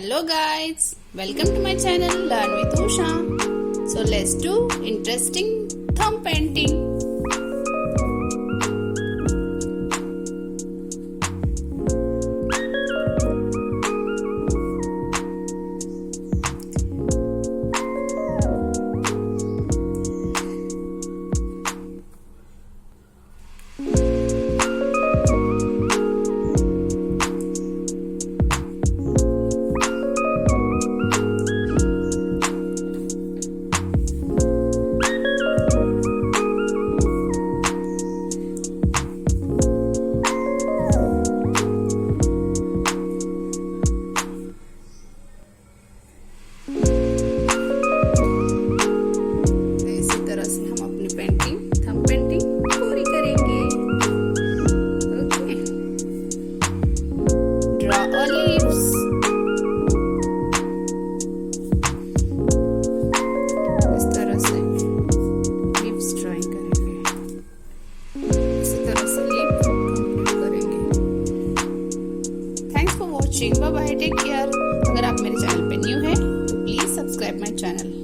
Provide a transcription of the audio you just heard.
Hello guys, welcome to my channel Learn with Usha. So let's do interesting thumb painting. Bye bye, take care. अगर आप मेरे channel पे new हैं तो please subscribe my channel.